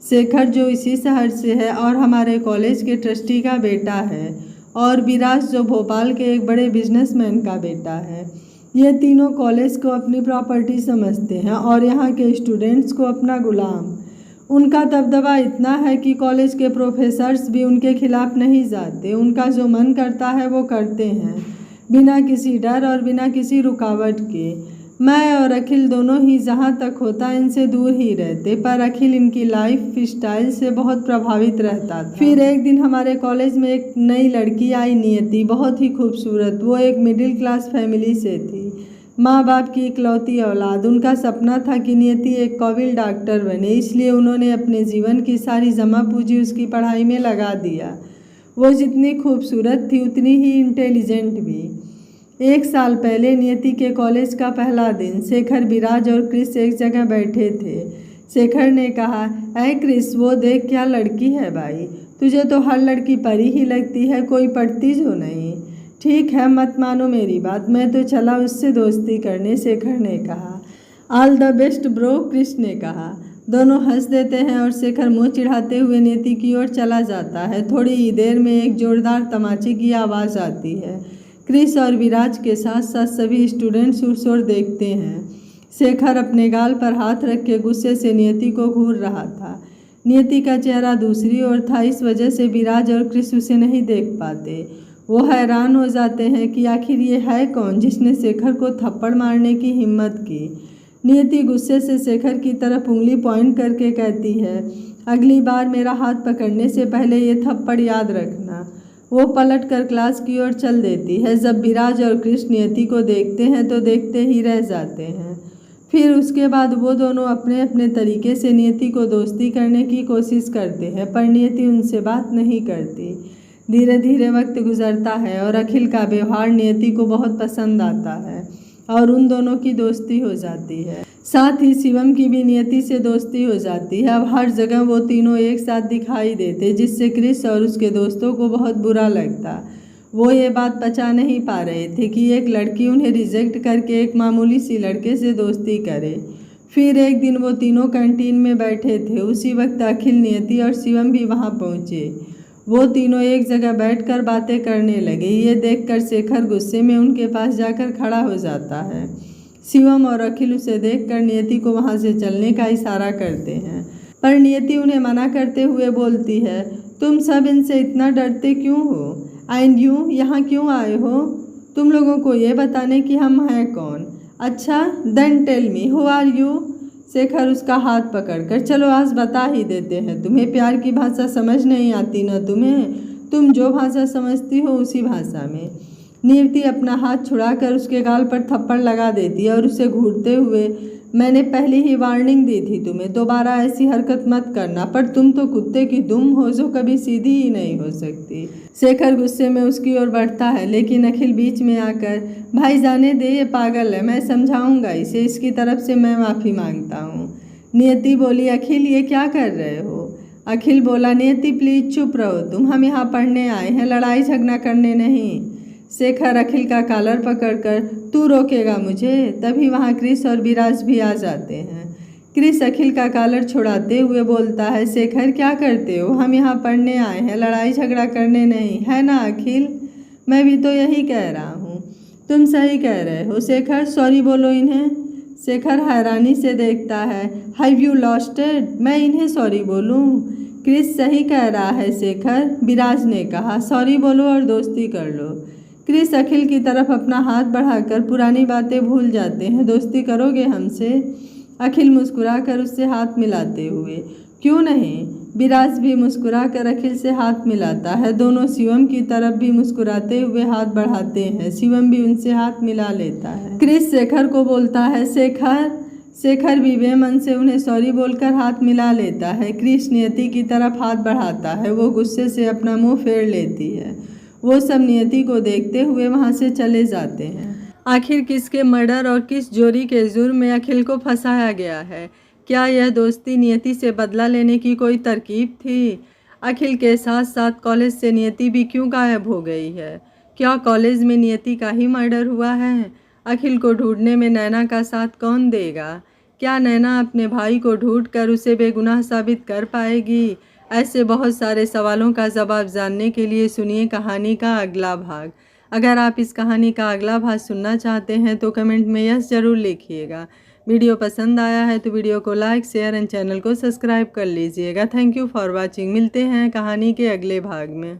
शेखर जो इसी शहर से है और हमारे कॉलेज के ट्रस्टी का बेटा है, और विराज जो भोपाल के एक बड़े बिजनेसमैन का बेटा है। ये तीनों कॉलेज को अपनी प्रॉपर्टी समझते हैं और यहाँ के स्टूडेंट्स को अपना गुलाम। उनका दबदबा इतना है कि कॉलेज के प्रोफेसर्स भी उनके खिलाफ नहीं जाते। उनका जो मन करता है वो करते हैं, बिना किसी डर और बिना किसी रुकावट के। मैं और अखिल दोनों ही जहाँ तक होता इनसे दूर ही रहते, पर अखिल इनकी लाइफ स्टाइल से बहुत प्रभावित रहता था। फिर एक दिन हमारे कॉलेज में एक नई लड़की आई, नियति, बहुत ही खूबसूरत। वो एक मिडिल क्लास फैमिली से थी, माँ बाप की इकलौती औलाद। उनका सपना था कि नियति एक काबिल डॉक्टर बने, इसलिए उन्होंने अपने जीवन की सारी जमा पूंजी उसकी पढ़ाई में लगा दिया। वो जितनी खूबसूरत थी उतनी ही इंटेलिजेंट भी। 1 साल पहले नियति के कॉलेज का पहला दिन, शेखर, विराज और क्रिस एक जगह बैठे थे। शेखर ने कहा, ऐ क्रिस, वो देख क्या लड़की है भाई, तुझे तो हर लड़की परी ही लगती है, कोई पड़ती जो नहीं। ठीक है, मत मानो मेरी बात, मैं तो चला उससे दोस्ती करने, शेखर ने कहा। All the best bro, Chris ने कहा। दोनों हंस देते हैं और शेखर मुंह चिढ़ाते हुए नियति की ओर चला जाता है। थोड़ी ही देर में एक जोरदार तमाचे की आवाज़ आती है। क्रिस और विराज के साथ साथ सभी स्टूडेंट्स उस ओर देखते हैं। शेखर अपने गाल पर हाथ रख के गुस्से से नियति को घूर रहा था। नियति का चेहरा दूसरी ओर था, इस वजह से विराज और क्रिस उसे नहीं देख पाते। वो हैरान हो जाते हैं कि आखिर ये है कौन जिसने शेखर को थप्पड़ मारने की हिम्मत की। नियति गुस्से से शेखर की तरफ उंगली पॉइंट करके कहती है, अगली बार मेरा हाथ पकड़ने से पहले ये थप्पड़ याद रखना। वो पलट कर क्लास की ओर चल देती है। जब विराज और क्रिस नियति को देखते हैं तो देखते ही रह जाते हैं। फिर उसके बाद वो दोनों अपने अपने तरीके से नियति को दोस्ती करने की कोशिश करते हैं, पर नियति उनसे बात नहीं करती। धीरे धीरे वक्त गुजरता है और अखिल का व्यवहार नियति को बहुत पसंद आता है और उन दोनों की दोस्ती हो जाती है। साथ ही शिवम की भी नियति से दोस्ती हो जाती है। अब हर जगह वो तीनों एक साथ दिखाई देते, जिससे क्रिस और उसके दोस्तों को बहुत बुरा लगता। वो ये बात पचा नहीं पा रहे थे कि एक लड़की उन्हें रिजेक्ट करके एक मामूली सी लड़के से दोस्ती करे। फिर एक दिन वो तीनों कैंटीन में बैठे थे। उसी वक्त अखिल, नियति और शिवम भी वहाँ पहुँचे। वो तीनों एक जगह बैठकर बातें करने लगे। ये देखकर शेखर गुस्से में उनके पास जाकर खड़ा हो जाता है। शिवम और अखिल उसे देखकर नियति को वहाँ से चलने का इशारा करते हैं, पर नियति उन्हें मना करते हुए बोलती है, तुम सब इनसे इतना डरते क्यों हो? एंड यू यहाँ क्यों आए हो? तुम लोगों को ये बताने कि हम हैं कौन? अच्छा, then tell me who are you? Shekhar उसका हाथ पकड़कर, चलो आज बता ही देते हैं तुम्हें। प्यार की भाषा समझ नहीं आती ना तुम्हें? तुम जो भाषा समझती हो उसी भाषा में। नियति अपना हाथ छुड़ाकर उसके गाल पर थप्पड़ लगा देती है और उसे घूरते हुए, मैंने पहले ही वार्निंग दी थी तुम्हें, दोबारा ऐसी हरकत मत करना, पर तुम तो कुत्ते की दुम हो जो कभी सीधी ही नहीं हो सकती। शेखर गुस्से में उसकी ओर बढ़ता है, लेकिन अखिल बीच में आकर, भाई जाने दे, ये पागल है, मैं समझाऊंगा इसे, इसकी तरफ से मैं माफ़ी मांगता हूँ। नियति बोली, अखिल ये क्या कर रहे हो? अखिल बोला, नियति प्लीज चुप रहो तुम, हम यहाँ पढ़ने आए हैं, लड़ाई झगड़ा करने नहीं। शेखर अखिल का कॉलर पकड़कर, तू रोकेगा मुझे? तभी वहाँ क्रिस और विराज भी आ जाते हैं। क्रिस अखिल का कॉलर छुड़ाते हुए बोलता है, शेखर क्या करते हो? हम यहाँ पढ़ने आए हैं, लड़ाई झगड़ा करने नहीं, है ना अखिल? मैं भी तो यही कह रहा हूँ। तुम सही कह रहे हो शेखर, सॉरी बोलो इन्हें। शेखर हैरानी से देखता है, हैव यू लॉस्ट इट? मैं इन्हें सॉरी बोलूँ? क्रिस सही कह रहा है शेखर, विराज ने कहा, सॉरी बोलो और दोस्ती कर लो। क्रिस अखिल की तरफ अपना हाथ बढ़ाकर पुरानी बातें भूल जाते हैं, दोस्ती करोगे हमसे? अखिल मुस्कुराकर उससे हाथ मिलाते हुए, क्यों नहीं? विराज भी मुस्कुराकर अखिल से हाथ मिलाता है, दोनों शिवम की तरफ भी मुस्कुराते हुए हाथ बढ़ाते हैं, शिवम भी उनसे हाथ मिला लेता है। क्रिस शेखर को बोलता है, शेखर। शेखर भी बेमन से उन्हें सॉरी बोलकर हाथ मिला लेता है। क्रिस नियति की तरफ हाथ बढ़ाता है, वो गुस्से से अपना मुंह फेर लेती है। वो सब नियति को देखते हुए वहाँ से चले जाते हैं। आखिर किसके मर्डर और किस चोरी के जुर्म में अखिल को फंसाया गया है? क्या यह दोस्ती नियति से बदला लेने की कोई तरकीब थी? अखिल के साथ साथ कॉलेज से नियति भी क्यों गायब हो गई है? क्या कॉलेज में नियति का ही मर्डर हुआ है? अखिल को ढूंढने में नैना का साथ कौन देगा? क्या नैना अपने भाई को ढूंढकर उसे बेगुनाह साबित कर पाएगी? ऐसे बहुत सारे सवालों का जवाब जानने के लिए सुनिए कहानी का अगला भाग। अगर आप इस कहानी का अगला भाग सुनना चाहते हैं तो कमेंट में यस ज़रूर लिखिएगा। वीडियो पसंद आया है तो वीडियो को लाइक, शेयर एंड चैनल को सब्सक्राइब कर लीजिएगा। Thank you for watching. मिलते हैं कहानी के अगले भाग में।